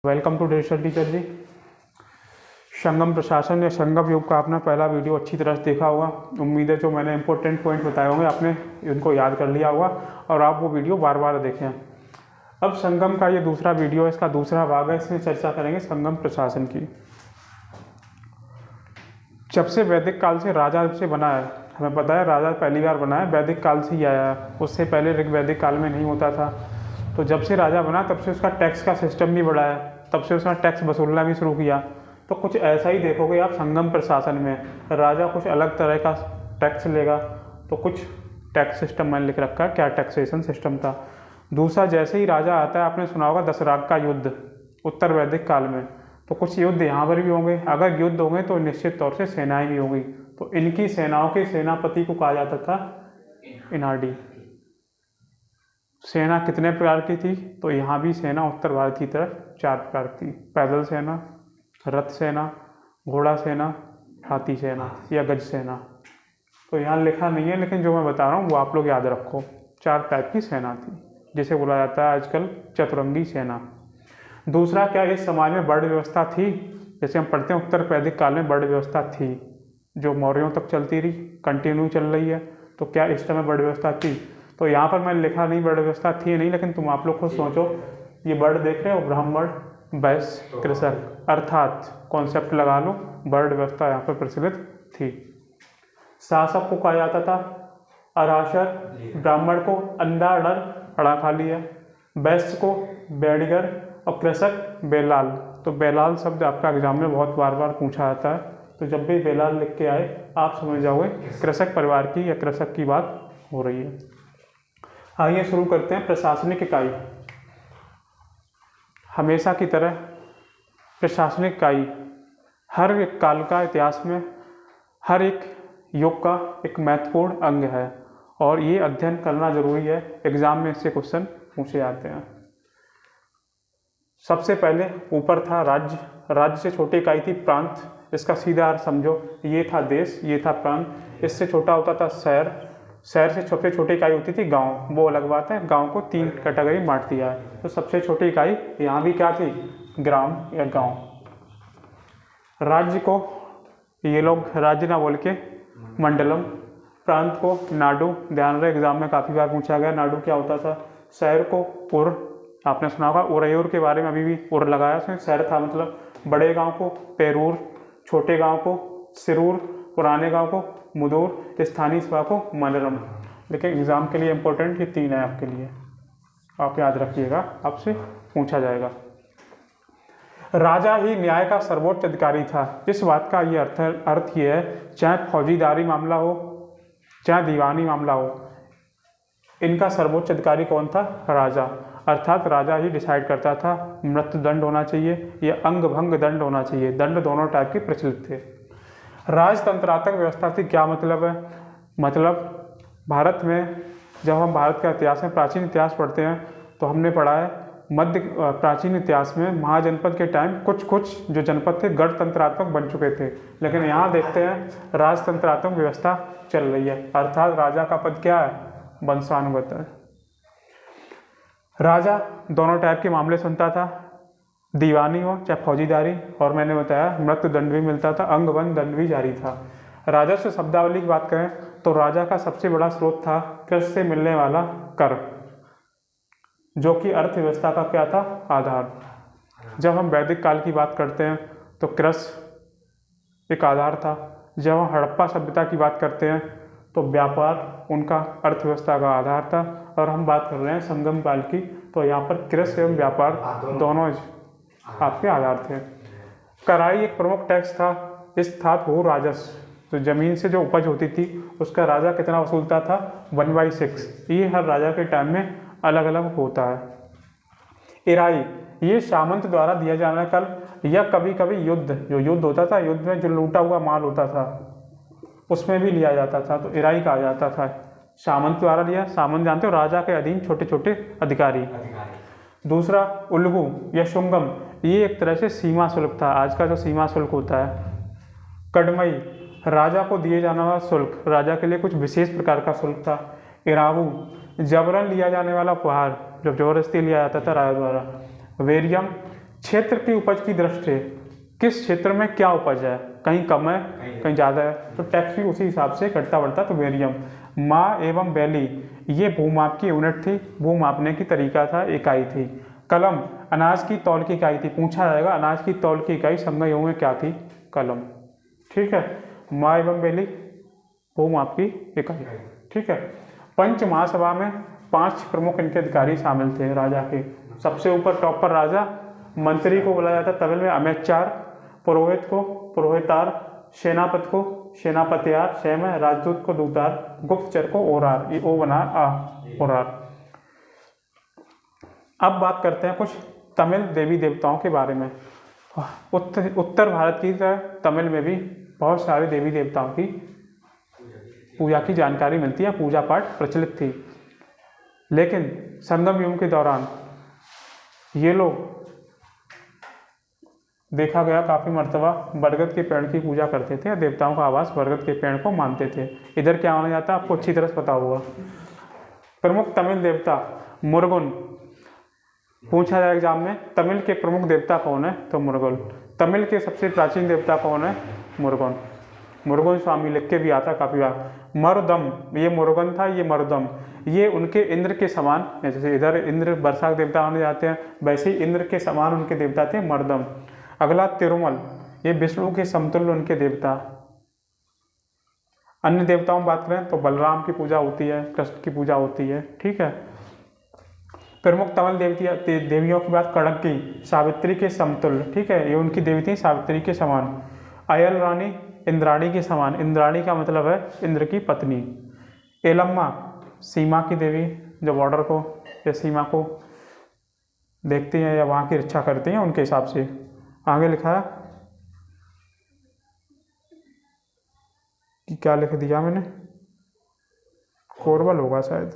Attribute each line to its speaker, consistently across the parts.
Speaker 1: Welcome to digital teacher जी। संगम प्रशासन या संगम युग का आपने पहला वीडियो अच्छी तरह से देखा होगा। उम्मीद है जो मैंने इंपॉर्टेंट पॉइंट बताए होंगे आपने उनको याद कर लिया होगा और आप वो वीडियो बार बार देखें। अब संगम का ये दूसरा वीडियो है, इसका दूसरा भाग है। इसमें चर्चा करेंगे संगम प्रशासन की। जब से वैदिक काल से राजा से बना है, हमें पता है राजा पहली बार बना है वैदिक काल से ही आया है, उससे पहले ऋग्वैदिक काल में नहीं होता था। तो जब से राजा बना तब से उसका टैक्स का सिस्टम भी बढ़ा है, तब से उसने टैक्स वसूलना भी शुरू किया। तो कुछ ऐसा ही देखोगे आप संगम प्रशासन में, राजा कुछ अलग तरह का टैक्स लेगा। तो कुछ टैक्स सिस्टम मैंने लिख रखा है, क्या टैक्सेशन सिस्टम था। दूसरा, जैसे ही राजा आता है, आपने सुना होगा दशराग का युद्ध उत्तर वैदिक काल में, तो कुछ युद्ध यहाँ पर भी होंगे। अगर युद्ध होंगे तो निश्चित तौर से सेनाएं भी होंगी। तो इनकी सेनाओं के सेनापति को कहा जाता था इनाडी। सेना कितने प्रकार की थी, तो यहाँ भी सेना उत्तर भारत की तरफ 4 प्रकार की थी: पैदल सेना, रथ सेना, घोड़ा सेना, हाथी सेना या गज सेना। तो यहाँ लिखा नहीं है, लेकिन जो मैं बता रहा हूँ वो आप लोग याद रखो। 4 टाइप की सेना थी, जिसे बोला जाता है आजकल चतुरंगी सेना। दूसरा, क्या इस समाज में वर्ण व्यवस्था थी? जैसे हम पढ़ते हैं उत्तर वैदिक काल में वर्ण व्यवस्था थी, जो मौर्यों तक चलती रही, कंटिन्यू चल रही है। तो क्या इस समय वर्ण व्यवस्था थी? तो यहाँ पर मैंने लिखा नहीं वर्ण व्यवस्था थी नहीं, लेकिन तुम आप लोग खुद सोचो। ये वर्ण देख रहे हो, ब्राह्मण, वैश्य, कृषक, अर्थात कॉन्सेप्ट लगा लो, वर्ण व्यवस्था यहाँ पर प्रचलित थी। शासक को कहा जाता था अराशर, ब्राह्मण को अंधा डर अड़ा खा लिया, वैश्य को बेड़गर और कृषक बेलाल। तो बेलाल शब्द आपका एग्जाम में बहुत बार बार पूछा जाता है, तो जब भी बेलाल लिख के आए आप समझ जाओगे कृषक परिवार की या कृषक की बात हो रही है। आइए शुरू करते हैं। प्रशासनिक इकाई। हमेशा की तरह प्रशासनिक इकाई हर एक काल का इतिहास में हर एक युग का एक महत्वपूर्ण अंग है, और ये अध्ययन करना जरूरी है। एग्जाम में इससे क्वेश्चन पूछे जाते हैं। सबसे पहले ऊपर था राज्य, राज्य से छोटी इकाई थी प्रांत। इसका सीधा अर्थ समझो, ये था देश, ये था प्रांत। इससे छोटा होता था शहर, शहर से सबसे छोटी इकाई होती थी गांव। वो अलग बात है, गांव को 3 कैटेगरी बांट दिया है। तो सबसे छोटी इकाई यहाँ भी क्या थी? ग्राम या गांव। राज्य को ये लोग राज्य ना बोल के मंडलम, प्रांत को नाडु। ध्यान रहे एग्जाम में काफ़ी बार पूछा गया नाडु क्या होता था। शहर को उर, आपने सुना होगा उरयूर के बारे में, अभी भी उर लगाया उसमें, शहर था मतलब। बड़े गांव को पेरूर, छोटे गांव को सिरूर, पुराने गांव को मुदूर, स्थानीय सभा को मनरम। लेकिन एग्जाम के लिए इंपॉर्टेंट ये 3 है आपके लिए, आप याद रखिएगा, आपसे पूछा जाएगा। राजा ही न्याय का सर्वोच्च अधिकारी था। इस बात का ये अर्थ ये है, चाहे फौजीदारी मामला हो चाहे दीवानी मामला हो, इनका सर्वोच्च अधिकारी कौन था? राजा। अर्थात राजा ही डिसाइड करता था मृत्यु दंड होना चाहिए या अंग भंग दंड होना चाहिए। दंड दोनों टाइप के प्रचलित थे। राजतंत्रात्मक व्यवस्था थी। क्या मतलब है? मतलब भारत में जब हम भारत का इतिहास में प्राचीन इतिहास पढ़ते हैं तो हमने पढ़ा है प्राचीन इतिहास में महाजनपद के टाइम कुछ जो जनपद थे गणतंत्रात्मक बन चुके थे, लेकिन यहाँ देखते हैं राजतंत्रात्मक व्यवस्था चल रही है। अर्थात राजा का पद क्या है? वंशानुगत है। राजा दोनों टाइप के मामले सुनता था, दीवानी हो चाहे फौजीदारी, और मैंने बताया मृत्यु दंड भी मिलता था, अंग भंग दंड भी जारी था। राजस्व शब्दावली की बात करें तो राजा का सबसे बड़ा स्रोत था कृषि से मिलने वाला कर, जो कि अर्थव्यवस्था का क्या था? आधार। जब हम वैदिक काल की बात करते हैं तो कृषि एक आधार था। जब हम हड़प्पा सभ्यता की बात करते हैं तो व्यापार उनका अर्थव्यवस्था का आधार था। और हम बात कर रहे हैं संगम काल की, तो यहाँ पर कृषि एवं व्यापार दोनों आपके आधार थे। कराई एक प्रमुख टैक्स था। इस था भू राजस्व, तो जमीन से जो उपज होती थी उसका राजा कितना वसूलता था? 1/6। ये हर राजा के टाइम में अलग अलग होता है। इराई, ये सामंत द्वारा दिया जाना कर, या कभी कभी युद्ध होता था, युद्ध में जो लूटा हुआ माल होता था उसमें भी लिया जाता था, तो इराई कहा जाता था। सामंत द्वारा लिया, सामंत जानते हो राजा के अधीन छोटे छोटे अधिकारी। दूसरा उल्गू या शुंगम, ये एक तरह से सीमा शुल्क था, आज का जो सीमा शुल्क होता है। कड़मई, राजा को दिए जाने वाला शुल्क, राजा के लिए कुछ विशेष प्रकार का शुल्क था। इरावू, जबरन लिया जाने वाला उपहार, जब जबरदस्ती लिया जाता था राजा द्वारा। वेरियम, क्षेत्र की उपज की दृष्टि से किस क्षेत्र में क्या उपज है, कहीं कम है कहीं ज़्यादा है, तो टैक्स भी उसी हिसाब से घटता बढ़ता। तो वेरियम, माँ एवं बैली ये भूमाप की यूनिट थी, भू मापने की तरीका था, इकाई थी। कलम अनाज की तौल की इकाई थी, पूछा जाएगा अनाज की तौल की इकाई संज्ञा युग में क्या थी, कलम। ठीक है, माँ एवं बैली भूमाप की इकाई। ठीक है, पंच महासभा में 5 प्रमुख इनके अधिकारी शामिल थे राजा के। सबसे ऊपर टॉप पर राजा, मंत्री को बुलाया जाता तमिल में अमेचार, पुरोहित को पुरोहितार, सेनापति को सेनापतियार, सेम है, राजदूत को दूतार, गुप्तचर को ओरार, ये ओ बना आ, ओरार। अब बात करते हैं कुछ तमिल देवी देवताओं के बारे में। उत्तर भारत की तरह तमिल में भी बहुत सारे देवी देवताओं की पूजा की जानकारी मिलती है, पूजा पाठ प्रचलित थी। लेकिन संगम युग के दौरान ये लोग देखा गया काफ़ी मर्तबा बरगद के पेड़ की पूजा करते थे, देवताओं का आवास बरगद के पेड़ को मानते थे। इधर क्या माना जाता है आपको अच्छी तरह से पता होगा। प्रमुख तमिल देवता मुरुगन, पूछा जाए एग्जाम में तमिल के प्रमुख देवता कौन है, तो मुरुगन। तमिल के सबसे प्राचीन देवता कौन है, मुरुगन। मुरुगन स्वामी लिख के भी आता काफ़ी बार। मरुदम, ये मुरुगन था, ये मरुदम, ये उनके इंद्र के समान, जैसे इधर इंद्र वर्षा के देवता माने जाते हैं, वैसे ही इंद्र के समान उनके देवता थे मरुदम। अगला तिरुमल, ये विष्णु के समतुल्य उनके देवता। अन्य देवताओं में बात करें तो बलराम की पूजा होती है, कृष्ण की पूजा होती है। ठीक है, प्रमुख तमिल देवियों की बात कड़क्की, सावित्री के समतुल्य। ठीक है, ये उनकी देवी थी सावित्री के समान। अयल रानी इंद्राणी के समान, इंद्राणी का मतलब है इंद्र की पत्नी। एलम्मा सीमा की देवी, जो बॉर्डर को या सीमा को देखती हैं या वहाँ की रक्षा करती हैं उनके हिसाब से। आगे लिखा है कि क्या लिख दिया मैंने, कोरबल होगा शायद,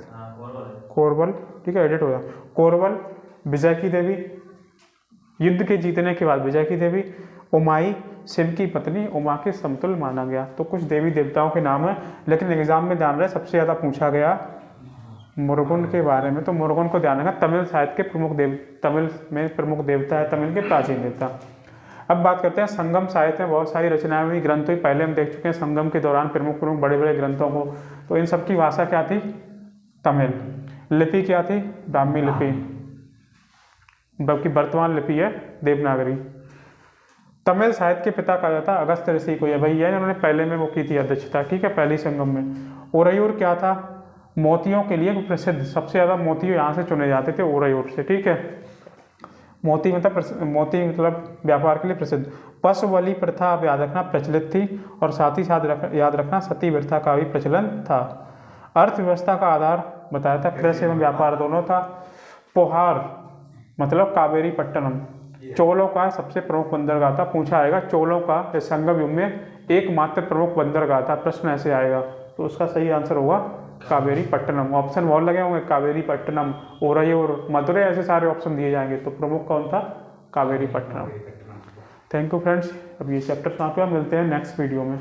Speaker 1: कोरबल। ठीक है, एडिट हो गया। कोरबल विजय की देवी, युद्ध के जीतने के बाद विजय की देवी। उमाई शिव की पत्नी, उमा के समतुल्य माना गया। तो कुछ देवी देवताओं के नाम है, लेकिन एग्जाम में ध्यान रहे सबसे ज़्यादा पूछा गया मुरुगन के बारे में, तो मुरुगन को ध्यान रखना। तमिल साहित्य के तमिल में प्रमुख देवता है, तमिल के प्राचीन देवता। अब बात करते हैं संगम साहित्य में बहुत सारी रचनाएं हुई, ग्रंथ हुई। पहले हम देख चुके हैं संगम के दौरान प्रमुख बड़े बड़े ग्रंथों को। तो इन सब की भाषा क्या थी, तमिल। लिपि क्या थी, ब्राह्मी लिपि, बल्कि वर्तमान लिपि है देवनागरी। तमिल साहित्य के पिता कहा जाता अगस्त्य ऋषि को, ये भैया इन्होंने पहले में वो की थी अध्यक्षता। ठीक है, पहली संगम में। ओरयूर क्या था, मोतियों के लिए प्रसिद्ध, सबसे ज़्यादा मोती यहाँ से चुने जाते थे, ओरयूर से। ठीक है, मोती मतलब व्यापार के लिए प्रसिद्ध। पशु बलि प्रथा आप याद रखना प्रचलित थी, और साथ ही साथ याद रखना सती प्रथा का भी प्रचलन था। अर्थव्यवस्था का आधार बताया था, कृषि एवं व्यापार दोनों था। पोहार मतलब कावेरी पट्टनम, चोलों का सबसे प्रमुख बंदरगाह था। पूछा आएगा चोलों का संगम युग में एकमात्र प्रमुख बंदरगाह था, प्रश्न ऐसे आएगा। तो उसका सही आंसर होगा कावेरी पट्टनम। ऑप्शन बहुत लगे होंगे, कावेरी पट्टनम, ओरयूर, मदुरै, ऐसे सारे ऑप्शन दिए जाएंगे। तो प्रमुख कौन था, Kaveri Pattanam. Thank you friends, अब ये चैप्टर समाप्त हुआ, मिलते हैं नेक्स्ट वीडियो में।